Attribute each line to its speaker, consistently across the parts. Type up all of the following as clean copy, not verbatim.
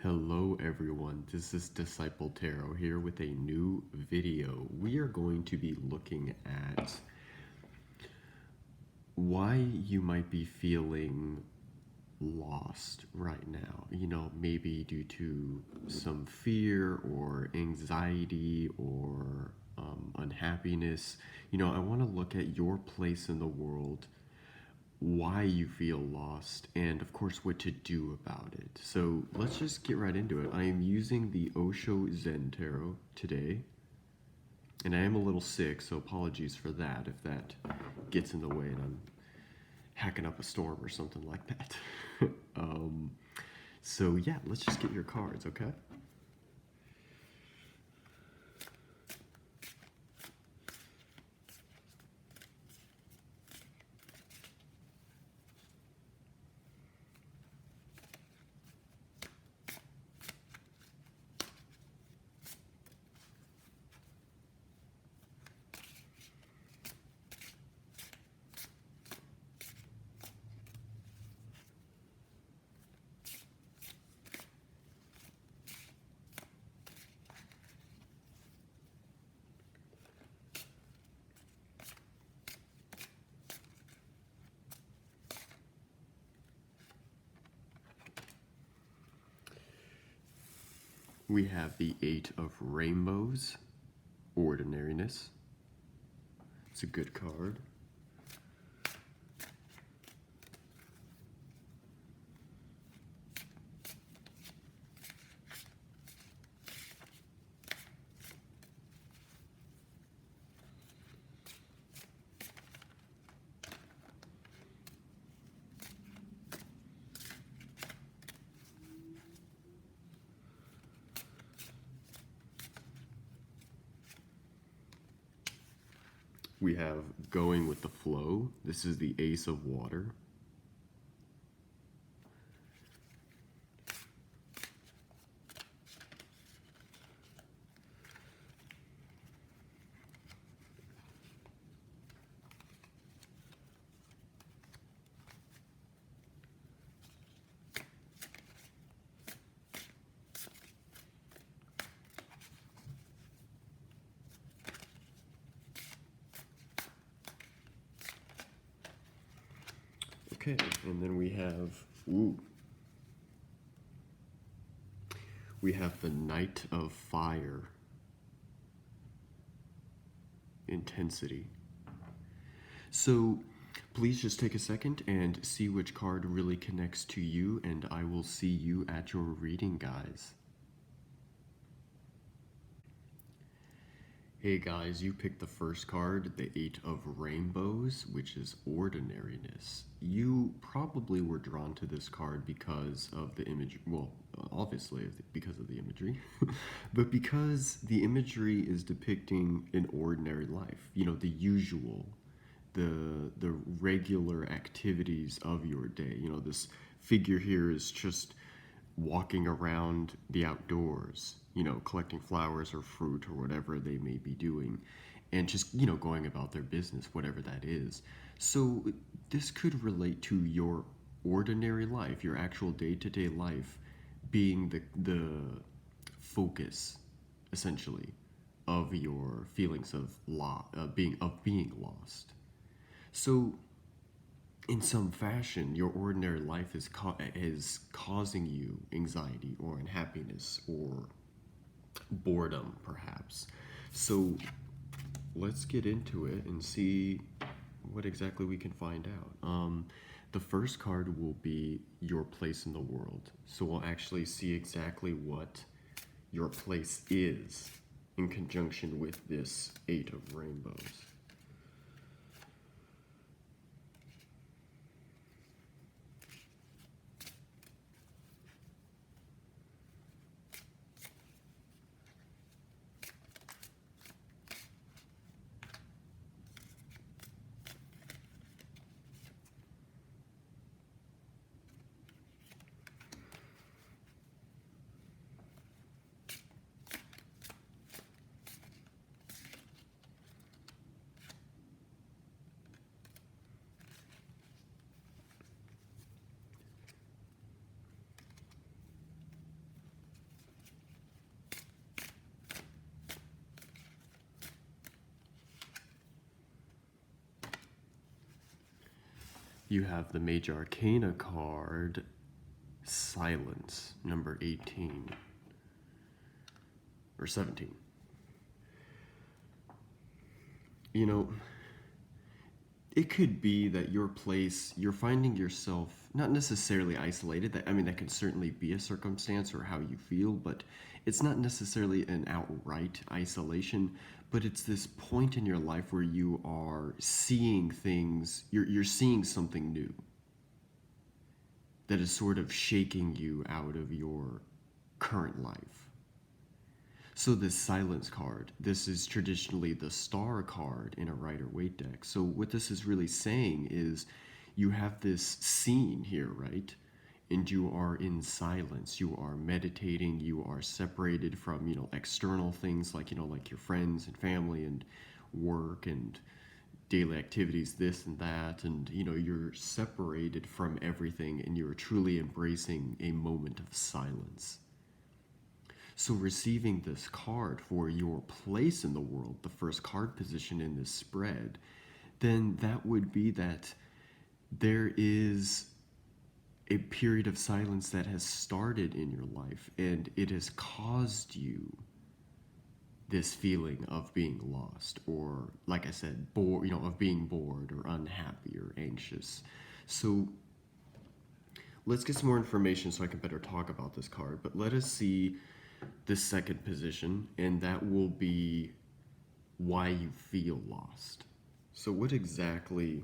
Speaker 1: Hello everyone, this is Disciple Tarot here with a new video. We are going to be looking at why you might be feeling lost right now. Maybe due to some fear or anxiety or unhappiness. I want to look at your place in the world, why you feel lost, and of course what to do about it. So let's just get right into it. I am using the Osho Zen Tarot today, and I am a little sick, so apologies for that if that gets in the way and I'm hacking up a storm or something like that. So yeah, let's just get your cards, okay? We have the Eight of Rainbows, Ordinariness. It's a good card. We have Going with the Flow. This is the Ace of Water. Okay, and then we have, we have the Knight of Fire, Intensity. So please just take a second and see which card really connects to you, and I will see you at your reading, guys. Hey guys, you picked the first card, the Eight of Rainbows, which is Ordinariness. You probably were drawn to this card because of the image, well, obviously because of the imagery, but because the imagery is depicting an ordinary life, the usual, the regular activities of your day. This figure here is just walking around the outdoors, collecting flowers or fruit or whatever they may be doing, and just, going about their business, whatever that is. So this could relate to your ordinary life, your actual day-to-day life being the focus, essentially, of your feelings of being lost. So in some fashion, your ordinary life is causing you anxiety or unhappiness or boredom, perhaps. So let's get into it and see what exactly we can find out. The first card will be your place in the world. So we'll actually see exactly what your place is in conjunction with this Eight of Rainbows. you have the Major Arcana card, Silence, number 18. Or 17. You know, it could be that you're finding yourself not necessarily isolated. That can certainly be a circumstance or how you feel, but it's not necessarily an outright isolation, but it's this point in your life where you are seeing things, you're seeing something new that is sort of shaking you out of your current life. So this Silence card, this is traditionally the star card in a Rider-Waite deck. So what this is really saying is you have this scene here, right? And you are in silence. You are meditating. You are separated from, external things like your friends and family and work and daily activities, this and that. And, you're separated from everything and you're truly embracing a moment of silence. So receiving this card for your place in the world, the first card position in this spread, then that would be that there is a period of silence that has started in your life, and it has caused you this feeling of being lost, or like I said, bored, of being bored or unhappy or anxious. So let's get some more information so I can better talk about this card, but let us see the second position, and that will be why you feel lost. So what exactly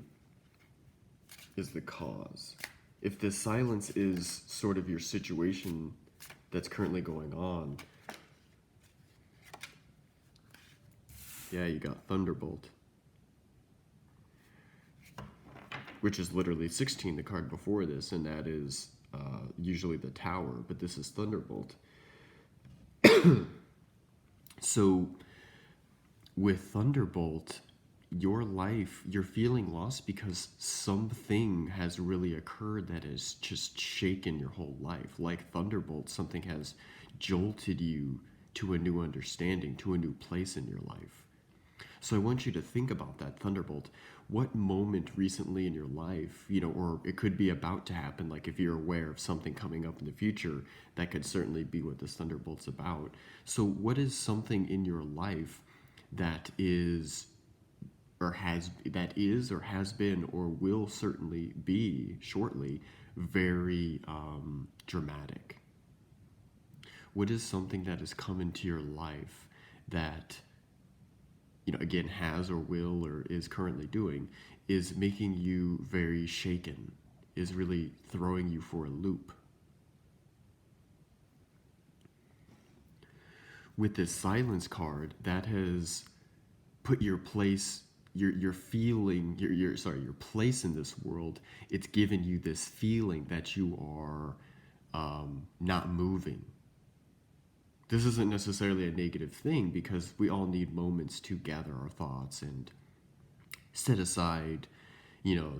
Speaker 1: is the cause? If the silence is sort of your situation that's currently going on, yeah, you got Thunderbolt, which is literally 16, the card before this, and that is usually the Tower, but this is Thunderbolt. So with Thunderbolt, your life, you're feeling lost because something has really occurred that has just shaken your whole life. Like Thunderbolt, something has jolted you to a new understanding, to a new place in your life. So I want you to think about that Thunderbolt. What moment recently in your life, or it could be about to happen, like if you're aware of something coming up in the future, that could certainly be what this Thunderbolt's about. So what is something in your life that is or has been or will certainly be shortly very dramatic? What is something that has come into your life that again, has or will or is currently doing, is making you very shaken, is really throwing you for a loop? With this Silence card, that has put your place, your place in this world. It's given you this feeling that you are not moving. This isn't necessarily a negative thing because we all need moments to gather our thoughts and set aside,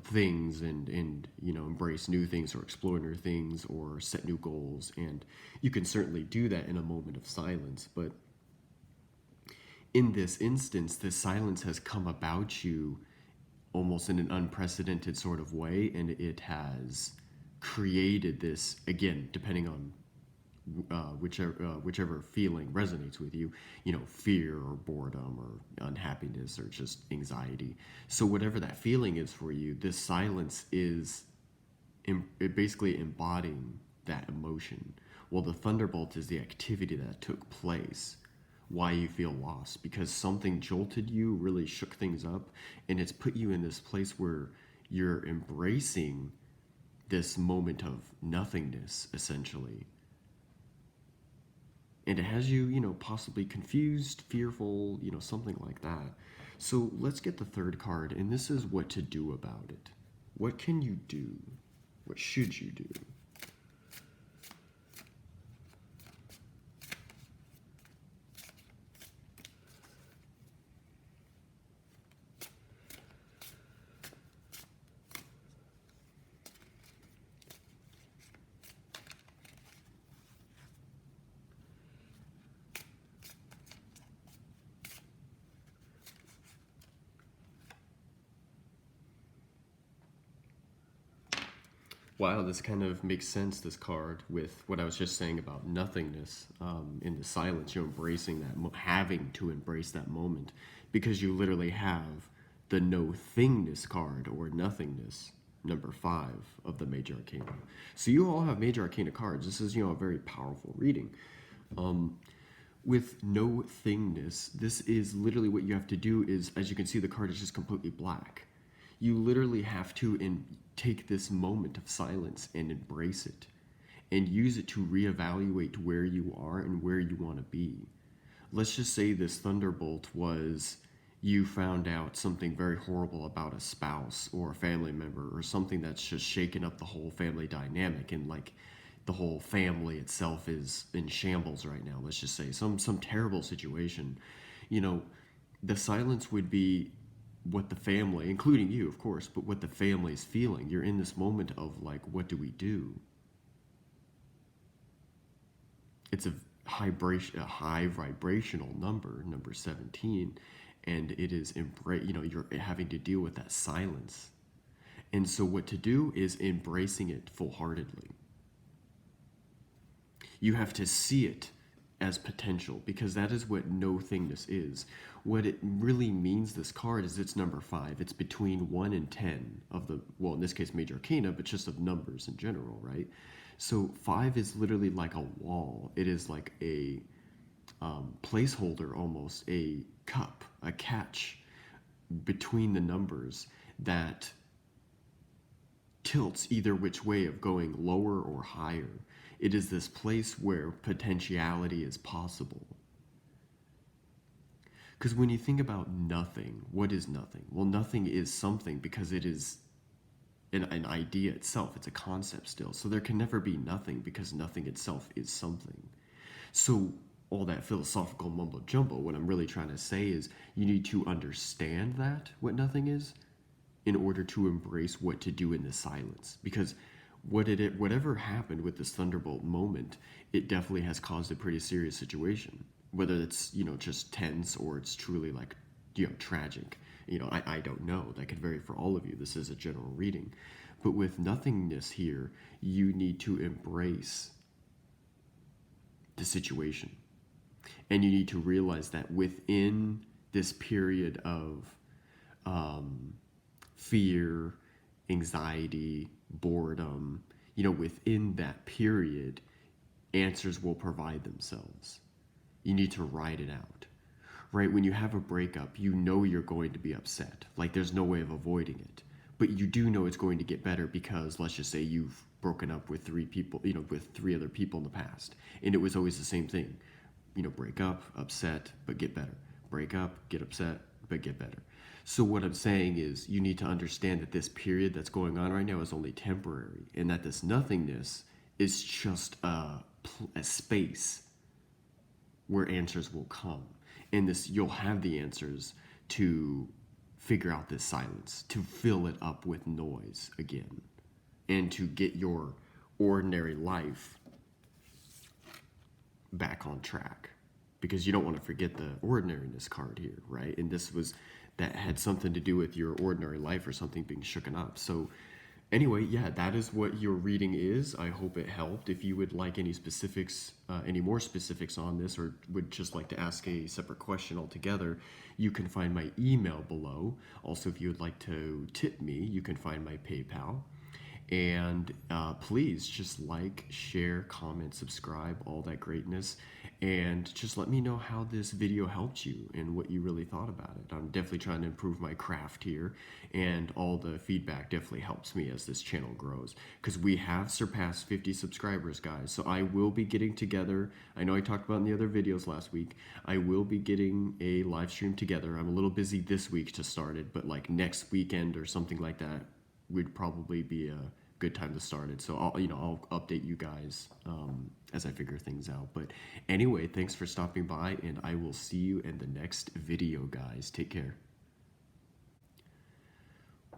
Speaker 1: things and embrace new things or explore new things or set new goals. And you can certainly do that in a moment of silence. But in this instance, the silence has come about you almost in an unprecedented sort of way. And it has created this, again, depending on whichever feeling resonates with you, fear or boredom or unhappiness or just anxiety. So whatever that feeling is for you, this silence is basically embodying that emotion. Well, the Thunderbolt is the activity that took place, why you feel lost, because something jolted you, really shook things up, and it's put you in this place where you're embracing this moment of nothingness, essentially. And it has you, possibly confused, fearful, something like that. So let's get the third card, and this is what to do about it. What can you do? What should you do? Wow, this kind of makes sense, this card, with what I was just saying about nothingness in the silence. You're embracing that, having to embrace that moment because you literally have the no thingness card or nothingness, number 5 of the Major Arcana. So you all have Major Arcana cards. This is, a very powerful reading. With no thingness, this is literally what you have to do is, as you can see, the card is just completely black. You literally have to take this moment of silence and embrace it and use it to reevaluate where you are and where you want to be. Let's just say this thunderbolt was you found out something very horrible about a spouse or a family member or something that's just shaken up the whole family dynamic, and like the whole family itself is in shambles right now. Let's just say some terrible situation. The silence would be what the family, including you, of course, but what the family is feeling. You're in this moment of like, what do we do? It's a high vibrational number 17, and it is you're having to deal with that silence. And so what to do is embracing it full-heartedly. You have to see it as potential, because that is what no thingness is. What it really means, this card, is it's number 5. It's between 1 and 10 of the, well, in this case, Major Arcana, but just of numbers in general, right? So 5 is literally like a wall. It is like a placeholder, almost a cup, a catch between the numbers that tilts either which way of going lower or higher. It is this place where potentiality is possible. Because when you think about nothing, what is nothing? Well, nothing is something because it is an idea itself. It's a concept still. So there can never be nothing because nothing itself is something. So all that philosophical mumbo jumbo, what I'm really trying to say is you need to understand that, what nothing is, in order to embrace what to do in the silence. Because whatever happened with this thunderbolt moment, it definitely has caused a pretty serious situation. Whether it's, just tense or it's truly like, tragic. I don't know. That could vary for all of you. This is a general reading. But with nothingness here, you need to embrace the situation. And you need to realize that within this period of fear, anxiety, boredom, within that period, answers will provide themselves. You need to ride it out, right? When you have a breakup, you're going to be upset. Like, there's no way of avoiding it. But you do know it's going to get better because, let's just say, you've broken up with 3 people, with 3 other people in the past. And it was always the same thing. Break up, upset, but get better. Break up, get upset, but get better. So what I'm saying is you need to understand that this period that's going on right now is only temporary, and that this nothingness is just a space where answers will come. And you'll have the answers to figure out this silence, to fill it up with noise again, and to get your ordinary life back on track. Because you don't want to forget the ordinariness card here, right? And that had something to do with your ordinary life or something being shooken up. So anyway, yeah, that is what your reading is. I hope it helped. If you would like any specifics, any more specifics on this, or would just like to ask a separate question altogether, you can find my email below. Also, if you would like to tip me, you can find my PayPal. And please just like, share, comment, subscribe, all that greatness. And just let me know how this video helped you and what you really thought about it. I'm definitely trying to improve my craft here, and all the feedback definitely helps me as this channel grows, because we have surpassed 50 subscribers, guys. So I will be getting together. I know I talked about in the other videos last week. I will be getting a live stream together. I'm a little busy this week to start it, but like next weekend or something like that would probably be a good time to start it. So I'll update you guys as I figure things out. But anyway, thanks for stopping by, and I will see you in the next video, guys. Take care.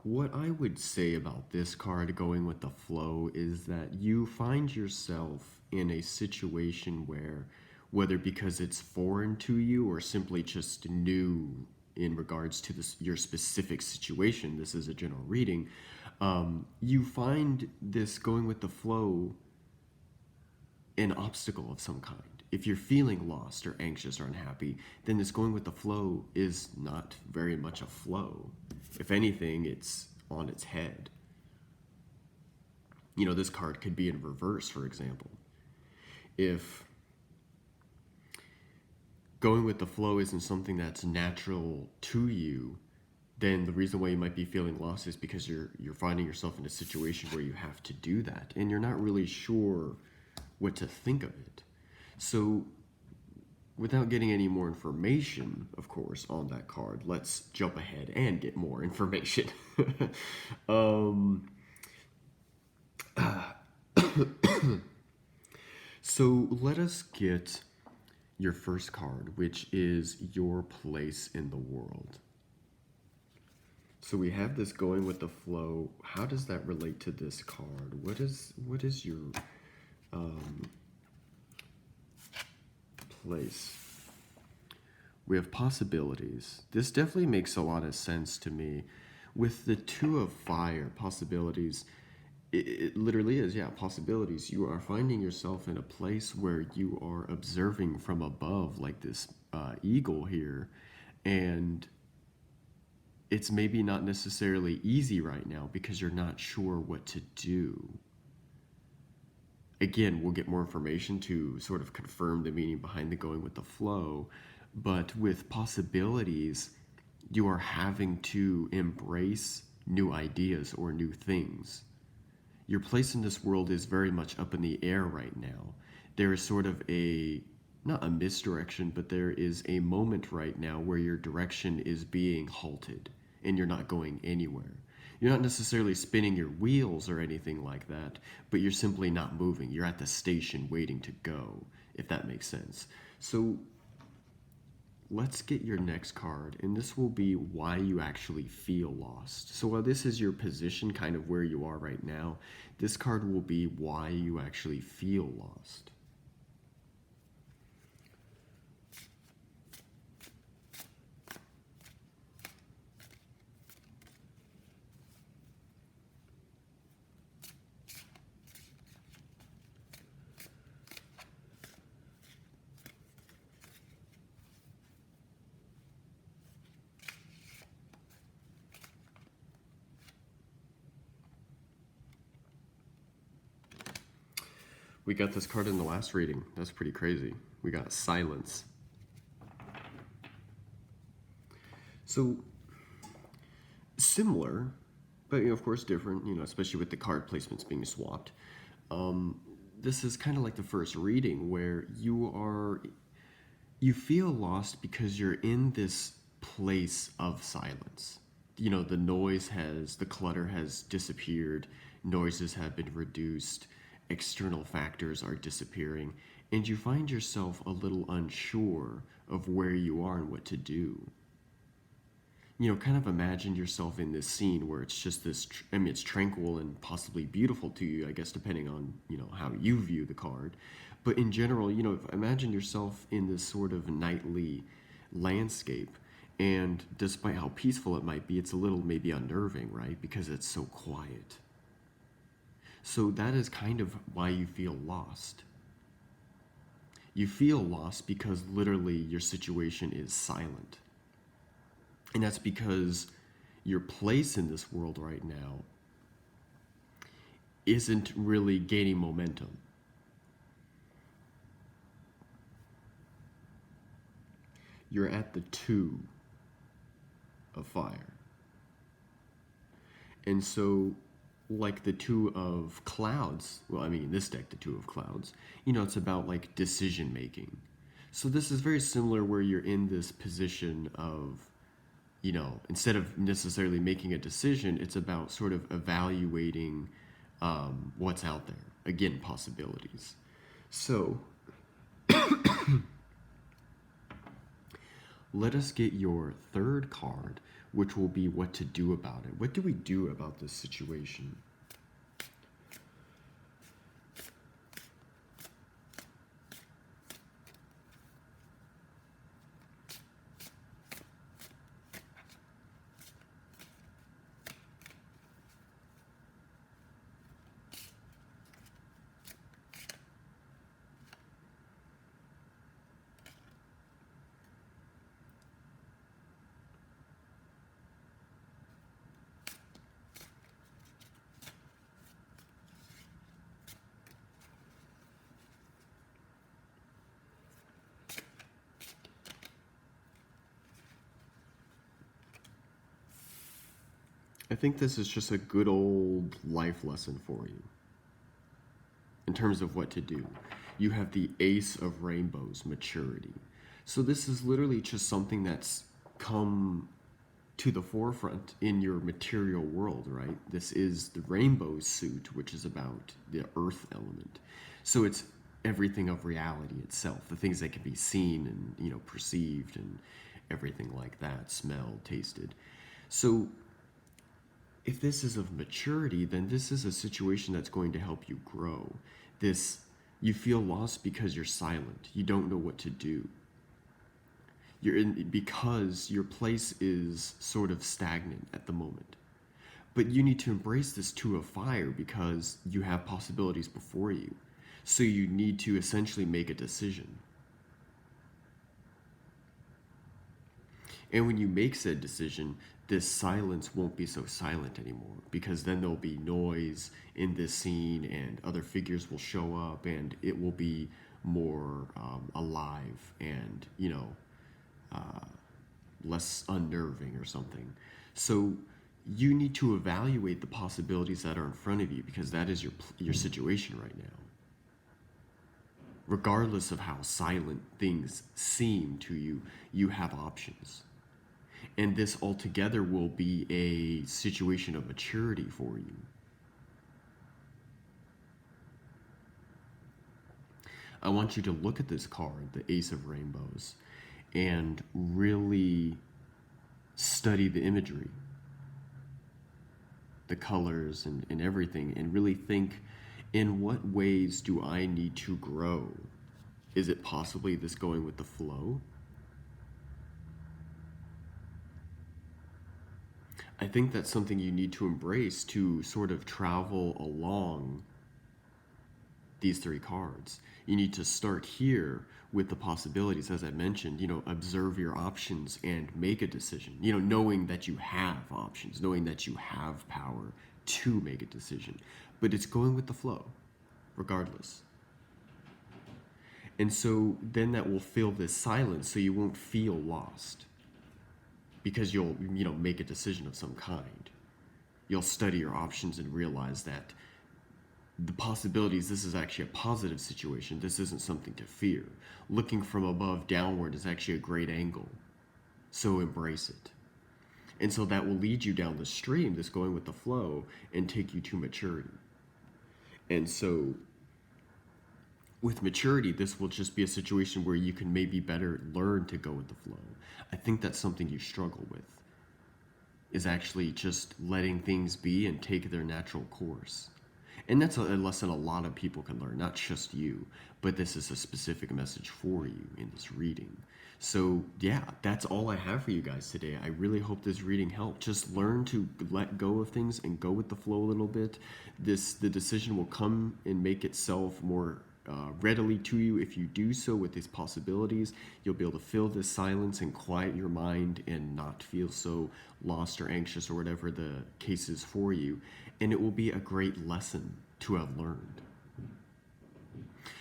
Speaker 1: What I would say about this card, going with the flow, is that you find yourself in a situation where, whether because it's foreign to you or simply just new in regards to your specific situation, this is a general reading, You find this going with the flow an obstacle of some kind. If you're feeling lost or anxious or unhappy, then this going with the flow is not very much a flow. If anything, it's on its head. This card could be in reverse, for example. If going with the flow isn't something that's natural to you, then the reason why you might be feeling lost is because you're finding yourself in a situation where you have to do that, and you're not really sure what to think of it. So, without getting any more information, of course, on that card, let's jump ahead and get more information. So let us get your first card, which is your place in the world. So we have this going with the flow. How does that relate to this card? What is your place? We have possibilities. This definitely makes a lot of sense to me. With the Two of Fire, possibilities, it literally is, yeah, possibilities. You are finding yourself in a place where you are observing from above, like this eagle here, and it's maybe not necessarily easy right now because you're not sure what to do. Again, we'll get more information to sort of confirm the meaning behind the going with the flow, but with possibilities, you are having to embrace new ideas or new things. Your place in this world is very much up in the air right now. There is sort of not a misdirection, but there is a moment right now where your direction is being halted and you're not going anywhere. You're not necessarily spinning your wheels or anything like that, but you're simply not moving. You're at the station waiting to go, if that makes sense. So let's get your next card, and this will be why you actually feel lost. So while this is your position, kind of where you are right now, this card will be why you actually feel lost. We got this card in the last reading. That's pretty crazy. We got silence. So, similar, but of course different, especially with the card placements being swapped. This is kind of like the first reading where you feel lost because you're in this place of silence. The clutter has disappeared, noises have been reduced, external factors are disappearing, and you find yourself a little unsure of where you are and what to do. Kind of imagine yourself in this scene where it's just this, it's tranquil and possibly beautiful to you, I guess, depending on, how you view the card. But in general, imagine yourself in this sort of nightly landscape. And despite how peaceful it might be, it's a little maybe unnerving, right? Because it's so quiet. So that is kind of why you feel lost. You feel lost because literally your situation is silent. And that's because your place in this world right now isn't really gaining momentum. You're at the Two of Fire. And so, like the Two of Clouds, in this deck, the Two of Clouds, it's about like decision making. So this is very similar where you're in this position of, instead of necessarily making a decision, it's about sort of evaluating what's out there. Again, possibilities. So, let us get your third card, which will be what to do about it. What do we do about this situation? I think this is just a good old life lesson for you in terms of what to do. You have the Ace of Rainbows, maturity. So this is literally just something that's come to the forefront in your material world, right? This is the rainbow suit, which is about the earth element. So it's everything of reality itself, the things that can be seen and, perceived and everything like that, smelled, tasted. So if this is of maturity, then this is a situation that's going to help you grow. This, you feel lost because you're silent. You don't know what to do. You're in because your place is sort of stagnant at the moment. But you need to embrace this two of fire because you have possibilities before you. So you need to essentially make a decision. And when you make said decision, this silence won't be so silent anymore, because then there'll be noise in this scene and other figures will show up and it will be more alive and, less unnerving or something. So you need to evaluate the possibilities that are in front of you, because that is your situation right now. Regardless of how silent things seem to you, you have options. And this altogether will be a situation of maturity for you. I want you to look at this card, the Ace of Rainbows, and really study the imagery, the colors and everything, and really think, in what ways do I need to grow? Is it possibly this going with the flow? I think that's something you need to embrace to sort of travel along these three cards. You need to start here with the possibilities, as I mentioned, observe your options and make a decision, knowing that you have options, knowing that you have power to make a decision. But it's going with the flow, regardless. And so then that will fill this silence so you won't feel lost, because you'll, make a decision of some kind. You'll study your options and realize that the possibilities, this is actually a positive situation. This isn't something to fear. Looking from above downward is actually a great angle. So embrace it. And so that will lead you down the stream, this going with the flow, and take you to maturity. And so with maturity, this will just be a situation where you can maybe better learn to go with the flow. I think that's something you struggle with, is actually just letting things be and take their natural course. And that's a lesson a lot of people can learn, not just you, but this is a specific message for you in this reading. So yeah, that's all I have for you guys today. I really hope this reading helped. Just learn to let go of things and go with the flow a little bit. The decision will come and make itself more readily to you if you do so with these possibilities. You'll be able to fill this silence and quiet your mind and not feel so lost or anxious or whatever the case is for you. And it will be a great lesson to have learned.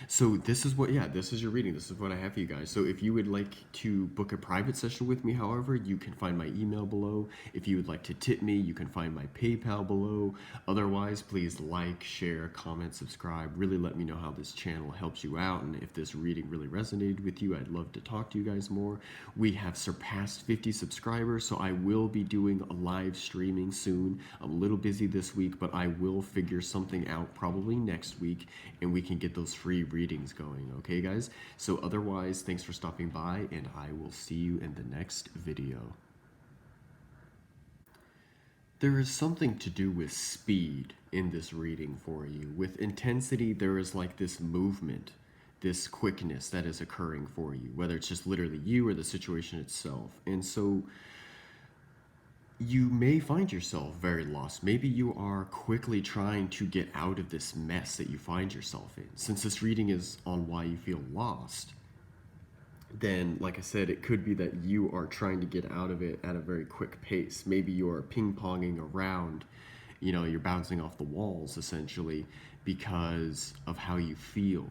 Speaker 1: So this is your reading. This is what I have for you guys. So if you would like to book a private session with me, however, you can find my email below. If you would like to tip me, you can find my PayPal below. Otherwise, please like, share, comment, subscribe. Really let me know how this channel helps you out. And if this reading really resonated with you, I'd love to talk to you guys more. We have surpassed 50 subscribers, so I will be doing a live streaming soon. I'm a little busy this week, but I will figure something out probably next week, and we can get those free readings going. Okay, guys? So otherwise, thanks for stopping by, and I will see you in the next video. There is something to do with speed in this reading for you. With intensity, there is like this movement, this quickness that is occurring for you, whether it's just literally you or the situation itself. And so you may find yourself very lost. Maybe you are quickly trying to get out of this mess that you find yourself in. Since this reading is on why you feel lost, then, like I said, it could be that you are trying to get out of it at a very quick pace. Maybe you're ping-ponging around, you're bouncing off the walls, essentially, because of how you feel,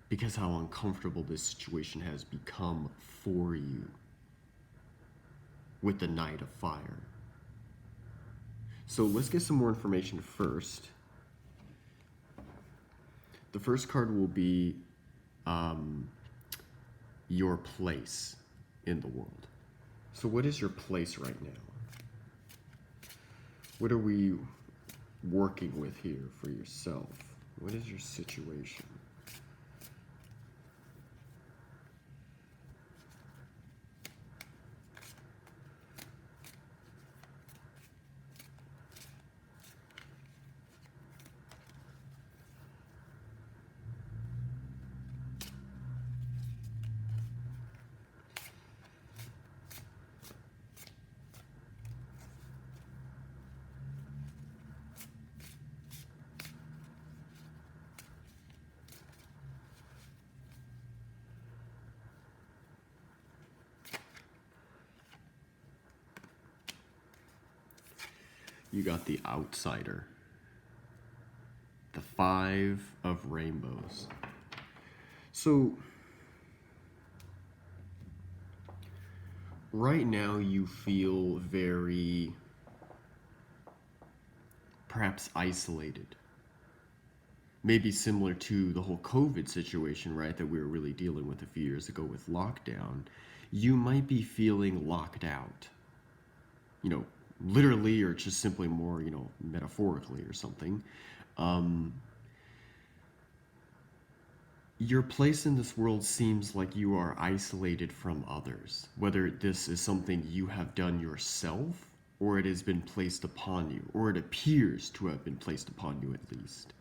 Speaker 1: because how uncomfortable this situation has become for you with the Knight of Fire. So let's get some more information first. The first card will be your place in the world. So what is your place right now? What are we working with here for yourself? What is your situation? You got the outsider. The 5 of rainbows. So, right now you feel very, perhaps isolated. Maybe similar to the whole COVID situation, right, that we were really dealing with a few years ago with lockdown. You might be feeling locked out. You know, literally or just simply more, metaphorically or something. Your place in this world seems like you are isolated from others, whether this is something you have done yourself or it has been placed upon you, or it appears to have been placed upon you at least.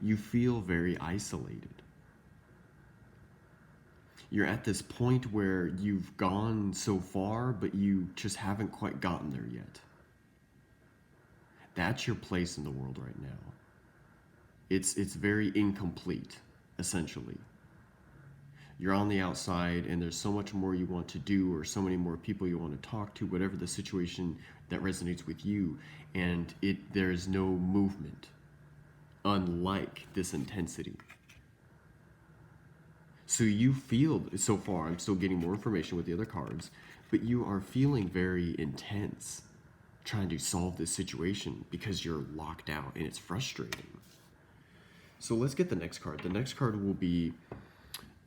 Speaker 1: You feel very isolated. You're at this point where you've gone so far, but you just haven't quite gotten there yet. That's your place in the world right now. It's very incomplete, essentially. You're on the outside and there's so much more you want to do or so many more people you want to talk to, whatever the situation that resonates with you, and there's no movement, unlike this intensity. So you feel, so far, I'm still getting more information with the other cards, but you are feeling very intense trying to solve this situation because you're locked out and it's frustrating. So let's get the next card. The next card will be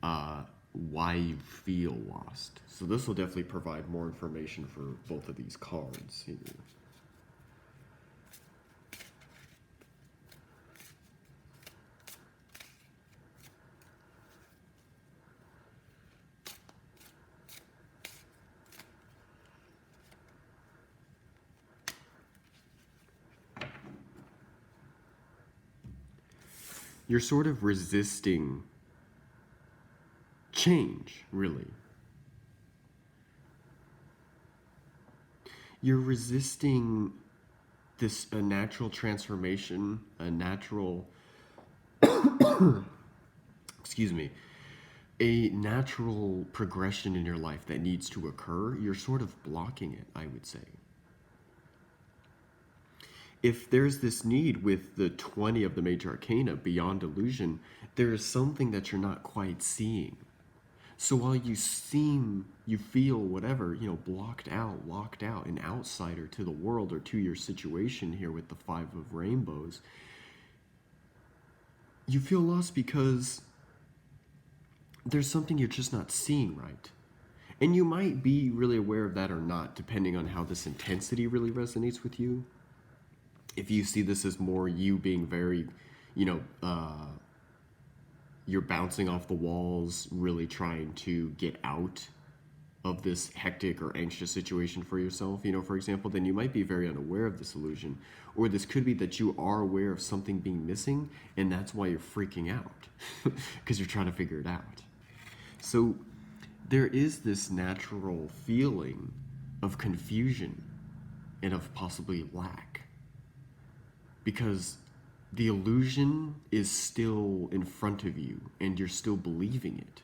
Speaker 1: why you feel lost. So this will definitely provide more information for both of these cards here. You're sort of resisting change, really. You're resisting a natural transformation, a natural, excuse me, a natural progression in your life that needs to occur. You're sort of blocking it, I would say. If there's this need with the 20 of the major arcana beyond illusion, there is something that you're not quite seeing. So while you feel whatever, blocked out, locked out, an outsider to the world or to your situation here with the 5 of rainbows, you feel lost because there's something you're just not seeing right. And you might be really aware of that or not, depending on how this intensity really resonates with you. If you see this as more you being very, you're bouncing off the walls, really trying to get out of this hectic or anxious situation for yourself, for example, then you might be very unaware of this illusion. Or this could be that you are aware of something being missing, and that's why you're freaking out, because you're trying to figure it out. So there is this natural feeling of confusion and of possibly lack, because the illusion is still in front of you and you're still believing it,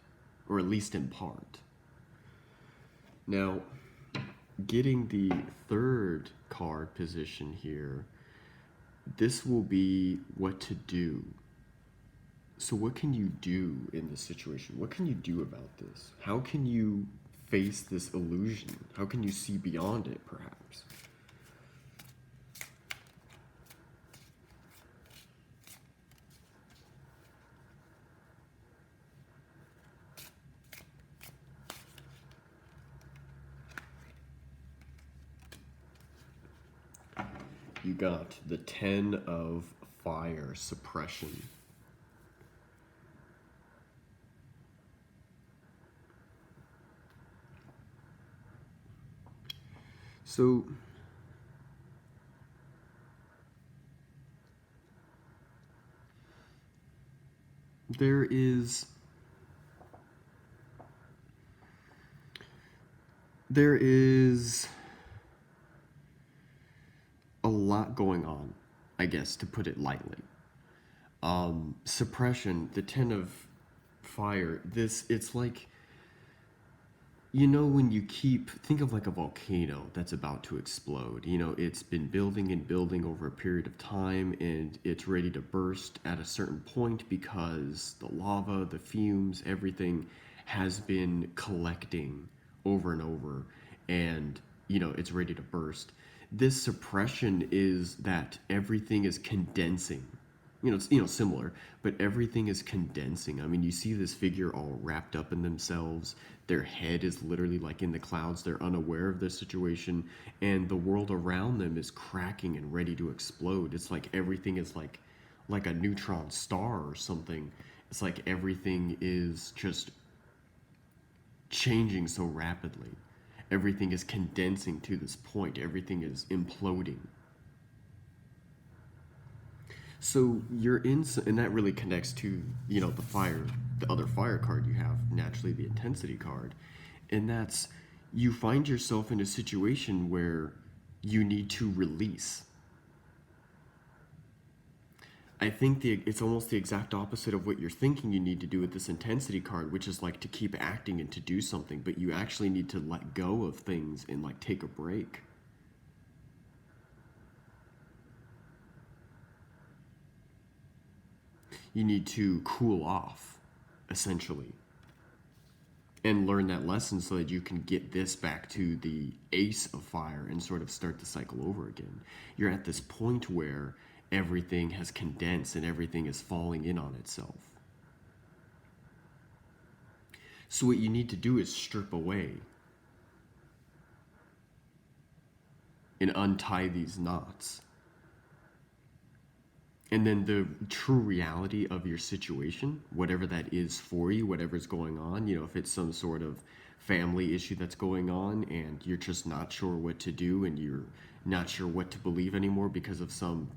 Speaker 1: or at least in part. Now, getting the third card position here, this will be what to do. So what can you do in this situation? What can you do about this? How can you face this illusion? How can you see beyond it, perhaps? You got the 10 of Fire, suppression. So there is a lot going on, I guess, to put it lightly. Suppression, the 10 of Fire, it's like, when you think of like a volcano that's about to explode. It's been building and building over a period of time, and it's ready to burst at a certain point because the lava, the fumes, everything has been collecting over and over, and it's ready to burst. This suppression is that everything is condensing. It's similar, but everything is condensing. I mean, you see this figure all wrapped up in themselves. Their head is literally like in the clouds. They're unaware of the situation, and the world around them is cracking and ready to explode. It's like everything is like a neutron star or something. It's like everything is just changing so rapidly. Everything is condensing to this point. Everything is imploding. So you're in, and that really connects to, the other fire card you have, naturally the intensity card. And that's, you find yourself in a situation where you need to release. I think it's almost the exact opposite of what you're thinking you need to do with this intensity card, which is like to keep acting and to do something, but you actually need to let go of things and like take a break. You need to cool off, essentially, and learn that lesson so that you can get this back to the Ace of Fire and sort of start the cycle over again. You're at this point where everything has condensed and everything is falling in on itself. So what you need to do is strip away and untie these knots. And then the true reality of your situation, whatever that is for you, whatever's going on, if it's some sort of family issue that's going on and you're just not sure what to do and you're not sure what to believe anymore because of some,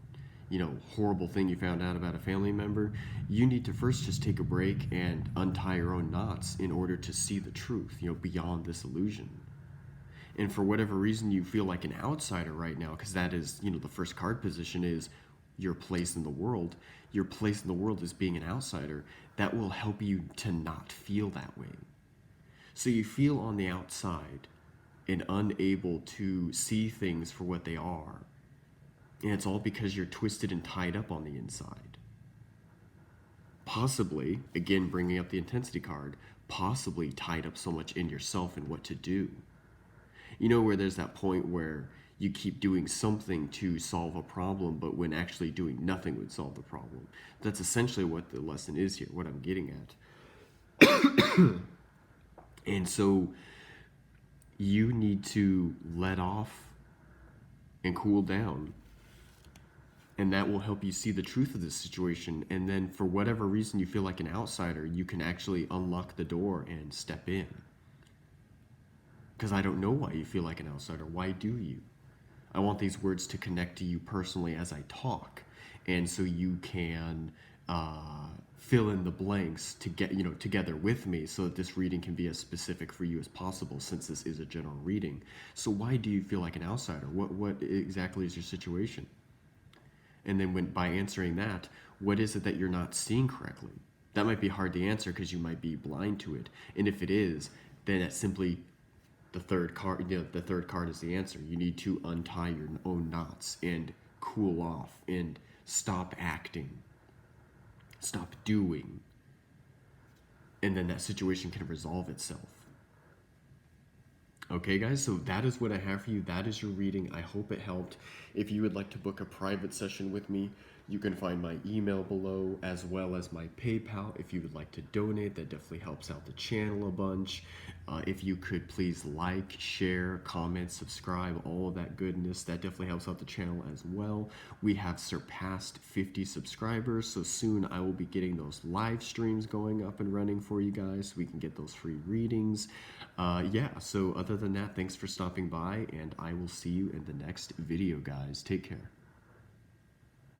Speaker 1: horrible thing you found out about a family member, you need to first just take a break and untie your own knots in order to see the truth, beyond this illusion. And for whatever reason you feel like an outsider right now, because that is, the first card position is your place in the world. Your place in the world is being an outsider. That will help you to not feel that way. So you feel on the outside and unable to see things for what they are. And it's all because you're twisted and tied up on the inside. Possibly, again, bringing up the intensity card, possibly tied up so much in yourself and what to do. Where there's that point where you keep doing something to solve a problem, but when actually doing nothing would solve the problem. That's essentially what the lesson is here, what I'm getting at. And so you need to let off and cool down. And that will help you see the truth of the situation. And then for whatever reason you feel like an outsider, you can actually unlock the door and step in. Because I don't know why you feel like an outsider. Why do you? I want these words to connect to you personally as I talk, and so you can fill in the blanks to get together with me, so that this reading can be as specific for you as possible, since this is a general reading. So why do you feel like an outsider? What exactly is your situation? And then by answering that, what is it that you're not seeing correctly? That might be hard to answer because you might be blind to it, and if it is, then that's simply the third card. The third card is the answer. You need to untie your own knots and cool off and stop acting, stop doing, and then that situation can resolve itself. Okay, guys, so that is what I have for you. That is your reading. I hope it helped. If you would like to book a private session with me, You can find my email below as well as my PayPal if you would like to donate. That definitely helps out the channel a bunch. If you could please like, share, comment, subscribe, all of that goodness, that definitely helps out the channel as well. We have surpassed 50 subscribers, so soon I will be getting those live streams going up and running for you guys so we can get those free readings. Yeah, so other than that, thanks for stopping by, and I will see you in the next video, guys. Take care.